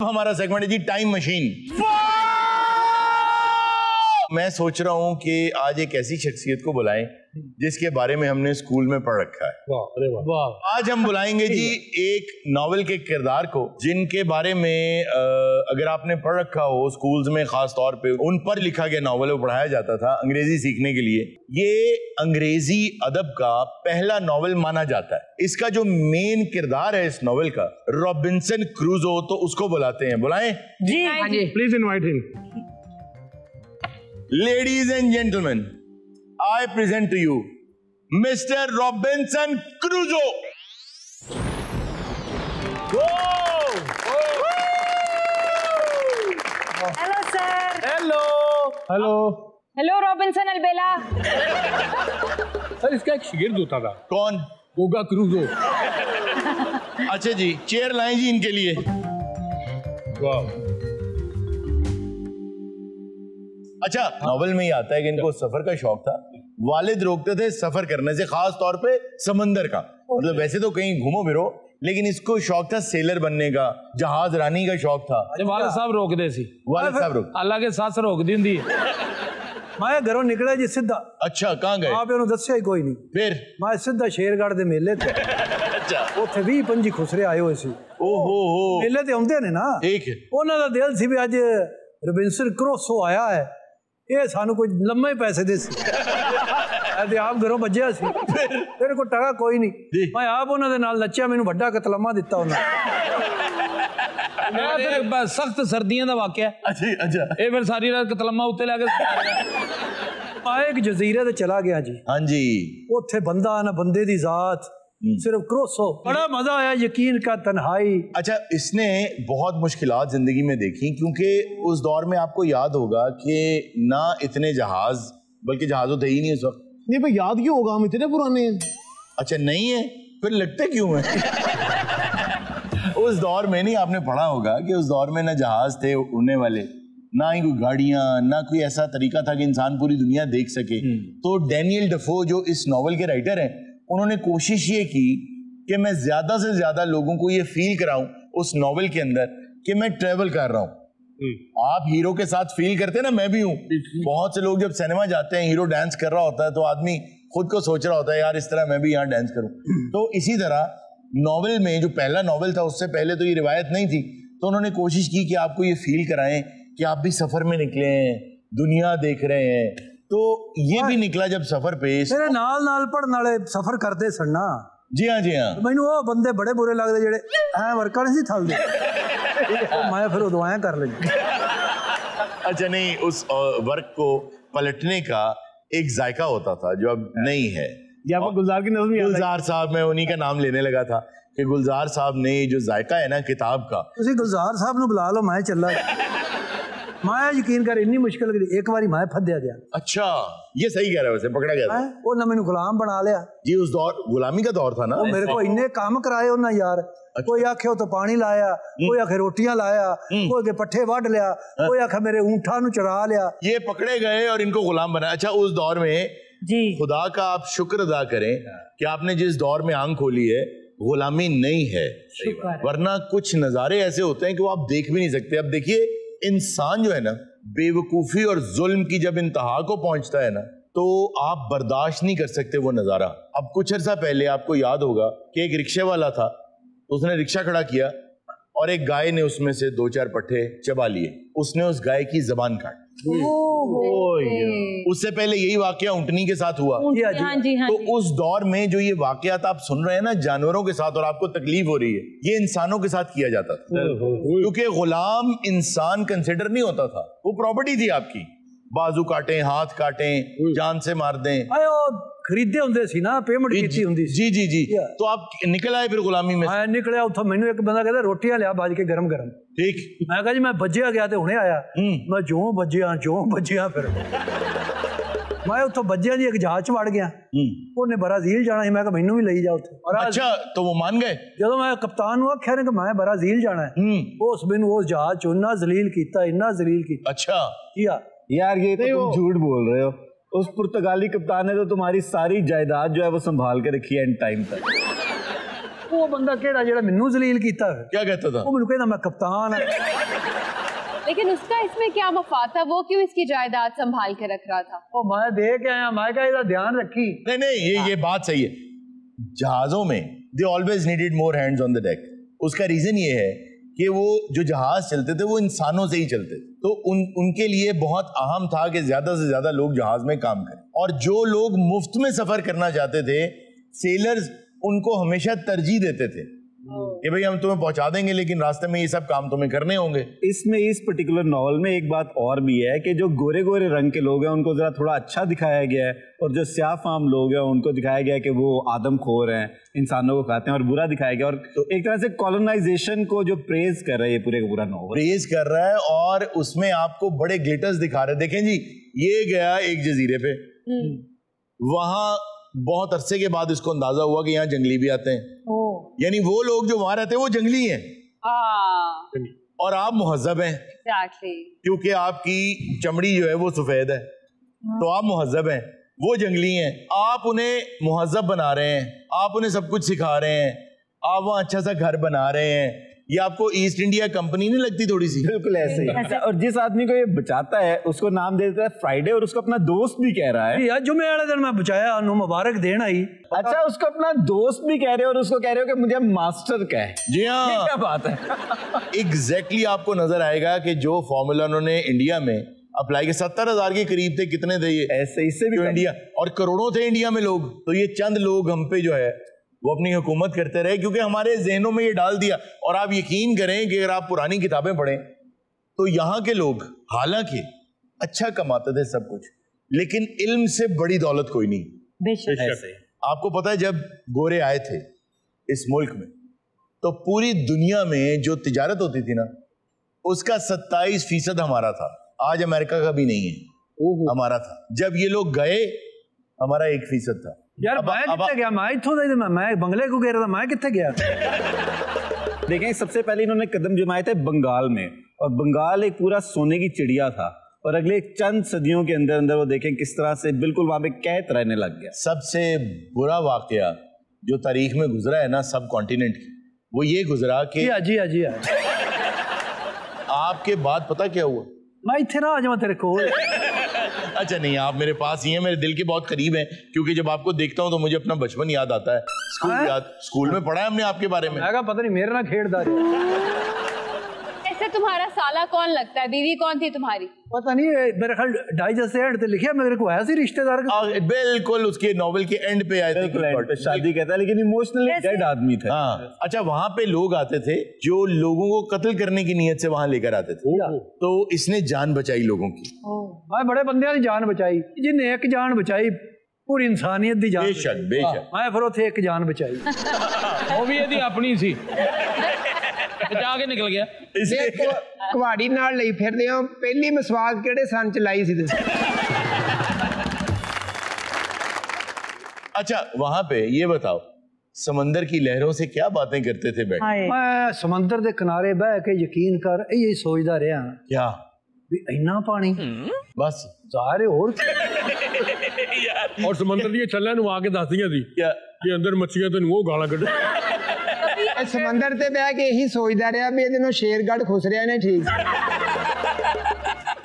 हमारा सेगमेंट है जी time machine. मैं सोच रहा हूं कि आज एक ऐसी शख्सियत को बुलाएं जिसके बारे में हमने स्कूल में पढ़ रखा है। वाह। आज हम बुलाएंगे जी एक नॉवेल के किरदार को जिनके बारे में अगर आपने पढ़ रखा हो स्कूल्स में, खास तौर पे उन पर लिखा गया नॉवेल वो पढ़ाया जाता था अंग्रेजी सीखने के लिए। ये अंग्रेजी अदब का पहला नॉवेल माना जाता है। इसका जो मेन किरदार है इस नॉवेल का, रॉबिन्सन क्रूजो, तो उसको बुलाते हैं। बुलाएं जी, please invite him. Ladies and gentlemen, I present to you Mr. Robinson Crusoe. Hello, sir. Hello hello Hello, Robinson Albella. Sir, इसका एक शिगिर्द होता था। कौन? गोगा क्रूजो। अच्छा जी, चेयर लाएं जी इनके लिए। वाह। अच्छा, नॉवेल में ही आता है कि इनको सफर का शौक था। वालिद रोकते थे सफर करने से, खास तौर पे समंदर का। मतलब वैसे तो कहीं घूमो फिरो, लेकिन इसको शौक था सेलर बनने का, जहाज रानी का शौक था। वालिद साहब रोक दे सी। वालिद साहब रोक, अल्लाह के साथ रोक दी। मैं घरों निकला जी सीधा। अच्छा, कहाँ गए? आप दस्या ही कोई नहीं। फिर मैं सीधा शेरगढ़ दे मेले थे। अच्छा, उत्थे 20-25 खुसरे आए हुए सी। ओहो, मेले ते आउंदे ने ना। ठीक है। उन्हां दा दिल सी भी अज रॉबिन्सन क्रूसो आया है, ये सानू कोई लम्मे ही पैसे दे सी। आप घरों बज्जिया सी, तेरे को टका कोई नहीं। मैं आप उन्हां दे नाल नच्चिया, मैनू वड्डा कतलम्मा दिता उन्हां। सख्त सर्दियां दा वाकया। अच्छा अच्छा, ये फिर सारी रात कतलम्मा उत्ते लगे। मैं एक जजीरे ते चला गया जी। हाँ जी। उत्थे बंदा ना बंदे दी जात, सिर्फ क्रूसो। बड़ा मजा आया, यकीन का तन्हाई। अच्छा, इसने बहुत मुश्किलात जिंदगी में देखी, क्योंकि उस दौर में आपको याद होगा कि ना इतने जहाज, बल्कि जहाजों थे ही नहीं उस वक्त। नहीं भाई, याद क्यों होगा, हम इतने पुराने हैं। अच्छा, नहीं है, फिर लगते क्यों हैं? उस दौर में नहीं, आपने पढ़ा होगा कि उस दौर में ना जहाज थे उड़ने वाले, ना ही कोई गाड़ियां, ना कोई ऐसा तरीका था कि इंसान पूरी दुनिया देख सके। तो डैनियल डेफो जो इस नॉवल के राइटर हैं, उन्होंने कोशिश ये की कि मैं ज्यादा से ज्यादा लोगों को ये फील कराऊं उस नॉवेल के अंदर कि मैं ट्रेवल कर रहा हूं। आप हीरो के साथ फील करते हैं ना, मैं भी हूं। बहुत से लोग जब सिनेमा जाते हैं, हीरो डांस कर रहा होता है तो आदमी खुद को सोच रहा होता है यार इस तरह मैं भी यहाँ डांस करूं। तो इसी तरह नॉवेल में, जो पहला नॉवेल था उससे पहले तो ये रिवायत नहीं थी, तो उन्होंने कोशिश की कि आपको ये फील कराएं कि आप भी सफर में निकले हैं, दुनिया देख रहे हैं। तो ये भी निकला जब सफर पे। तेरे नाल पढ़ने वाले सफर करते सन ना। जी हाँ, जी हाँ। मैनू वो बंदे बड़े बुरे लगते जेड़े ऐ वर्का नहीं सी थलदे। मैं फिर उदों ऐ कर लेंगे। अच्छा, नहीं, उस वर्क को पलटने का एक जायका होता था जो अब नहीं है। आपको गुलजार की नज़र नहीं आ रही? गुलजार साहब, मैं उन्हीं का नाम लेने लगा था कि गुलजार साहब ने जो जायका है ना किताब का। तुसी गुलजार साहब ने बुला लो, मैं चला। मैं यकीन कर, इन्नी मुश्किल एक बारी मैं फद्या गया। अच्छा, ये सही कह रहे हो, वैसे पकड़ा गया था। वो ना मैनू गुलाम बना लिया जी। उस दौर गुलामी का दौर था ना। मेरे को इन्ने काम कराए उन्हें यार। कोई आखे तो पानी लाया, कोई आखे रोटियां लाया, कोई के पट्ठे वढ़ लिया, कोई आखे मेरे ऊंठा नु चढ़ा लिया। ये पकड़े गए और इनको गुलाम बनाया। अच्छा, उस दौर में जी खुदा का आप शुक्र अदा करें कि आपने जिस दौर में आंख खोली है, गुलामी नहीं है। वरना कुछ नजारे ऐसे होते हैं कि वो आप देख भी नहीं सकते। अब देखिए, इंसान जो है ना, बेवकूफी और जुल्म की जब इंतहा को पहुंचता है ना, तो आप बर्दाश्त नहीं कर सकते वो नजारा। अब कुछ अर्सा पहले आपको याद होगा कि एक रिक्शे वाला था, तो उसने रिक्शा खड़ा किया और एक गाय ने उसमें से 2-4 पट्टे चबा लिए। उसने उस गाय की जबान काट। उससे पहले यही वाकया ऊंटनी के साथ हुआ। हाँ जी, हाँ तो जी। उस दौर में जो ये वाकयात आप सुन रहे हैं ना जानवरों के साथ, और आपको तकलीफ हो रही है, ये इंसानों के साथ किया जाता था। क्योंकि गुलाम इंसान कंसिडर नहीं होता था, वो प्रॉपर्टी थी आपकी। बाजू काटें, हाथ काटें, जान से मार दें। खरीदे होंगे सी ना, पेमेंट कीती होंदी सी। जी जी जी। तो आप निकल आए फिर गुलामी में? मैं निकलिया उतो, मैनू एक बंदा कहता रोटियां लिया बाज के गरम गरम। ठीक। मैं कहा जी मैं बज्जिया गया तो हुणे आया। मैं जो बज्जिया फिर मैं उतो बज्जिया जी एक जहाज च वड़ गया। उन्हें ब्राजील जाना, मैं कहा मैनू भी ले जा उथे। अच्छा, तो वो मान गए? जो मैं कप्तान नु आख्या कि मैं ब्राजील जाना है, उस मैनू उस जहाज च इन्ना जलील कीता, इन्ना जलील कीता। अच्छा किया यार, ये तो तुम झूठ बोल रहे हो। उस पुर्तगाली कप्तान ने तो तुम्हारी सारी जायदाद जो है वो संभाल के रखी है एंड टाइम तक। ਉਹ ਬੰਦਾ ਕਿਹੜਾ ਜਿਹੜਾ ਮੈਨੂੰ ਜ਼ਲੀਲ ਕੀਤਾ ਹੈ? क्या कहता था? ਉਹ ਮੈਨੂੰ ਕਹਿੰਦਾ मैं कप्तान है। लेकिन उसका इसमें क्या मफाद था? वो क्यों इसकी जायदाद संभाल के रख रहा था? ਉਹ मैं दे के आया, मैं कहा इसका ध्यान रखी। नहीं ये बात सही है। जहाजों में they always needed more hands on the deck. उसका रीजन ये है कि वो जो जहाज चलते थे वो इंसानों से ही चलते थे, तो उनके लिए बहुत अहम था कि ज्यादा से ज्यादा लोग जहाज में काम करें। और जो लोग मुफ्त में सफर करना चाहते थे, सेलर्स उनको हमेशा तरजीह देते थे कि भाई हम तुम्हें पहुंचा देंगे लेकिन रास्ते में ये सब काम तुम्हें करने होंगे। इसमें इस पर्टिकुलर नॉवल में एक बात और भी है कि जो गोरे गोरे रंग के लोग हैं उनको जरा थोड़ा अच्छा दिखाया गया है, और जो स्याह फाम लोग हैं उनको दिखाया गया है कि वो आदमखोर हैं, इंसानों को खाते हैं, और बुरा दिखाया गया। और तो एक तरह से कॉलोनाइजेशन को जो प्रेज कर रहा है ये पूरे का पूरा नॉवल प्रेज कर रहा है, और उसमें आपको बड़े ग्लिटर्स दिखा रहे हैं। देखें जी, ये गया एक जजीरे पे, वहां बहुत अरसे के बाद इसको अंदाजा हुआ कि यहाँ जंगली भी आते हैं, यानी वो लोग जो वहां रहते हैं वो जंगली हैं और आप मुहज्जब हैं क्योंकि आपकी चमड़ी जो है वो सफेद है, तो आप मुहज्जब हैं, वो जंगली हैं। आप उन्हें मुहज्जब बना रहे हैं, आप उन्हें सब कुछ सिखा रहे हैं, आप वहां अच्छा सा घर बना रहे हैं। ये आपको ईस्ट इंडिया कंपनी नहीं लगती थोड़ी सी? बिल्कुल ऐसे ही। और जिस आदमी को ये बचाता है उसको नाम दे देता है फ्राइडे, और उसको अपना दोस्त भी कह रहा है। यार जुमे वाले दिन मैं बचाया, उन्हें मुबारक देना ही। अच्छा, उसको अपना दोस्त भी कह रहे हो और उसको कह रहे हो कि मुझे मास्टर कहे। जी हाँ, ये क्या बात है? एग्जैक्टली आपको नजर आएगा कि जो फॉर्मूला उन्होंने इंडिया में अप्लाई किया, 70,000 के करीब थे, कितने थे ये ऐसे इससे भी इंडिया, और करोड़ों थे इंडिया में लोग। तो ये चंद लोग हम पे जो है वो अपनी हुकूमत करते रहे क्योंकि हमारे जहनों में ये डाल दिया। और आप यकीन करें कि अगर आप पुरानी किताबें पढ़ें तो यहाँ के लोग हालांकि अच्छा कमाते थे सब कुछ, लेकिन इल्म से बड़ी दौलत कोई नहीं। बेशक। आपको पता है जब गोरे आए थे इस मुल्क में तो पूरी दुनिया में जो तिजारत होती थी ना उसका 27% हमारा था। आज अमेरिका का भी नहीं है, हमारा था। जब ये लोग गए हमारा 1% था। यार मैं कितने गया? मैं इत्थों दे मैं बंगले को गया था, मैं कितने गया? देखें, सबसे पहले इन्होंने कदम जमाए थे बंगाल में, और बंगाल एक पूरा सोने की चिड़िया था, और अगले चंद सदियों के अंदर अंदर वो देखें किस तरह से बिल्कुल वहां पे कैद रहने लग गया। सबसे बुरा वाकया जो तारीख में गुजरा है ना सब कॉन्टिनेंट की, वो ये गुजरा कि जी आपके बाद पता क्या हुआ? मैं इत्थे ना आ जाऊं तेरे को। अच्छा नहीं, आप मेरे पास ही हैं, मेरे दिल के बहुत करीब हैं, क्योंकि जब आपको देखता हूं तो मुझे अपना बचपन याद आता है। स्कूल में पढ़ा है हमने आपके बारे में। पता नहीं मेरे ना खेड़दार। ऐसे तुम्हारा साला कौन लगता है? बीवी कौन थी तुम्हारी? पता नहीं, मेरे ख्याल डाइजेस्ट एंड पे लिखा मेरे को ऐसे रिश्तेदार का। बिल्कुल उसके नॉवेल के एंड पे आए थे, शादी कहता है, लेकिन इमोशनली डेड आदमी था। हाँ, अच्छा, वहां पे लोग आते थे जो लोगों को कत्ल करने की नीयत से वहां लेकर आते थे, तो इसने जान बचाई लोगों की। मैं बड़े बंदे की जान बचाई, जिन्हें एक जान बचाई पूरी इंसानियत की जान। बेशक मैं फिर उथे एक जान बचाई। वो भी यदि अपनी सी बचा के निकल गया। कुहाड़ी नाल लई फिरदे हो, पहली मसवाक किहड़े सन च लाई सी? अच्छा, वहां पे ये बताओ, समंदर की लहरों से क्या बातें करते थे बैठ? मैं समंदर के किनारे बह के यकीन कर यही सोचता रहा क्या भी इन्ना पानी बस सारे और और समंदर दी छल्लां नु आके दसदियां सी क्या कि अंदर मच्छियां तैनूं वो गालां कढ। समंदर ते बह के यही सोचता रहा भी इहदे नाल शेरगढ़ खुस रहा ने। ठीक,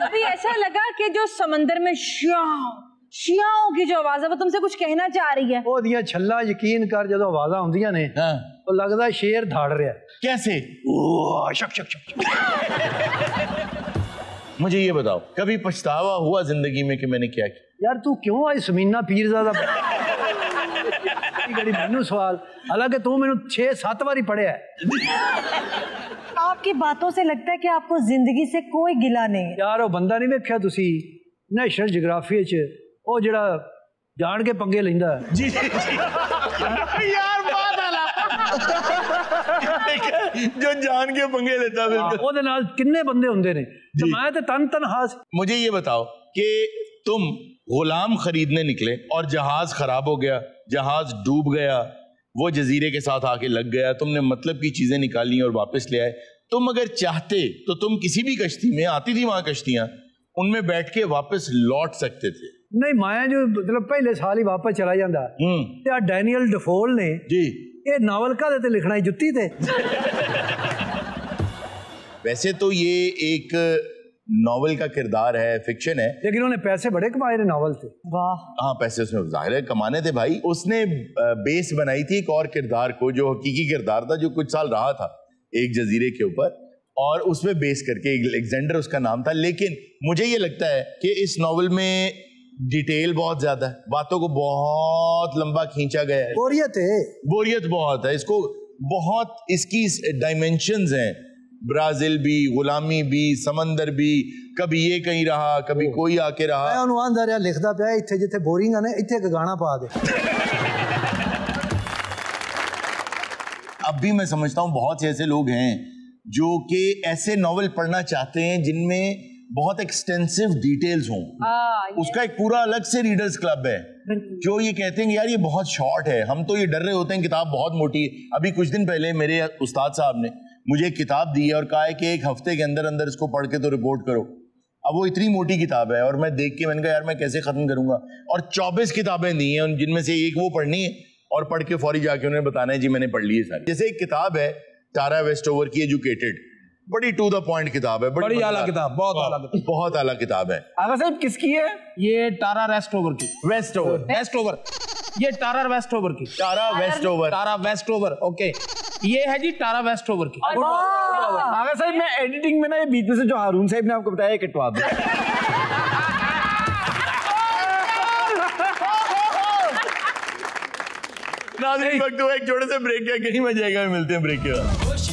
अभी ऐसा लगा कि जो समंदर में शियाओं की जो आवाज है वो तुमसे कुछ कहना चाह रही है। ਉਹ ਦੀਆਂ ਛੱਲਾ ਯਕੀਨ ਕਰ ਜਦੋਂ ਆਵਾਜ਼ਾਂ ਆਉਂਦੀਆਂ ਨੇ ਉਹ ਲੱਗਦਾ ਸ਼ੇਰ ਧਾੜ ਰਿਹਾ। कैसे? शक शक शक। मुझे ये बताओ, कभी पछतावा हुआ जिंदगी में कि मैंने क्या किया? यार तू क्यों आई समीना पीरज़ादा गड़ी मैनू सवाल, हालांकि तू मैनू 6-7 बारी पढ़िया है। आपकी बातों से लगता है कि आपको जिंदगी से कोई गिला नहीं है। यार वो बंदा नहीं देखा तुसी नेशनल जियोग्राफी च वो जेड़ा जान के पंगे लेंदा है। जी यार बात आला जो जान के पंगे लेता है बिल्कुल। ਉਹਦੇ ਨਾਲ किन्ने बंदे होंदे ने, तो मैं तो तन हास। मुझे ये बताओ कि तुम गुलाम खरीदने निकले और जहाज खराब हो गया, जहाज डूब गया, वो जजीरे के साथ आके लग गया, तुमने मतलब की चीजें निकाली और वापस ले आए। तुम अगर चाहते तो तुम किसी भी कश्ती में, आती थी वहां कश्तियां, उनमें बैठ के वापस लौट सकते थे। नहीं मैं जो मतलब पहले साल ही वापस चला जाता। डैनियल डफोल ने जी ये नावल का देते लिखना ही जुत्ती थे। वैसे तो ये एक नॉवल का किरदार है, फिक्शन है, लेकिन उन्होंने पैसे बड़े कमाए थे नावल से। वाह। हाँ पैसे उसने जाहिर है कमाने थे भाई। उसने बेस बनाई थी एक और किरदार को जो हकीकी किरदार था, जो कुछ साल रहा था एक जजीरे के ऊपर, और उसमें बेस करके अलेक्जेंडर उसका नाम था। लेकिन मुझे ये लगता है कि इस नॉवल में डिटेल बहुत ज्यादा है, बातों को बहुत लंबा खींचा गया है, बोरियत बहुत है इसको, बहुत इसकी डायमेंशंस हैं, ब्राजील भी, गुलामी भी, समंदर भी, कभी ये कहीं रहा, कभी कोई आके रहा। मैं अनुमान दे रहा लिखदा पिया इत्थे जिथे बोरिंग है ना इत्थे एक गाना पा दे। अब भी मैं समझता हूँ बहुत से ऐसे लोग हैं जो कि ऐसे नॉवेल पढ़ना चाहते हैं जिनमें बहुत एक्सटेंसिव डिटेल्स हों। उसका एक पूरा अलग से रीडर्स क्लब है जो ये कहते हैं कि यार ये बहुत शॉर्ट है, हम तो ये डर रहे होते हैं किताब बहुत मोटी है। अभी कुछ दिन पहले मेरे उस्ताद साहब ने मुझे एक किताब दी है और कहा है कि एक हफ्ते के अंदर अंदर इसको पढ़ के तो रिपोर्ट करो। अब वो इतनी मोटी किताब है और मैं देख के मैंने कहा यार मैं कैसे खत्म करूंगा, और 24 किताबें दी हैं जिनमें से एक वो पढ़नी है और पढ़ के फौरी जाके उन्हें बताना है जी मैंने पढ़ ली है सारी। जैसे एक किताब है टारा वेस्टओवर की एजुकेटेड, बड़ी टू द पॉइंट किताब है, बड़ी आला किताब, बहुत आला किताब है। आगा साहब किसकी है? ये टारा वेस्टओवर की। वेस्टओवर ये टारा वेस्टओवर की। टारा वेस्टओवर ओके, ये है जी टारा वेस्टओवर की। आगा साहब मैं एडिटिंग में ना ये बीच में से जो हारून साहब ने आपको बताया कटवा दो। नाज़रीन वक्त हुआ एक छोटे से ब्रेक का, कहीं मजा आएगा, मिलते हैं ब्रेक के बाद।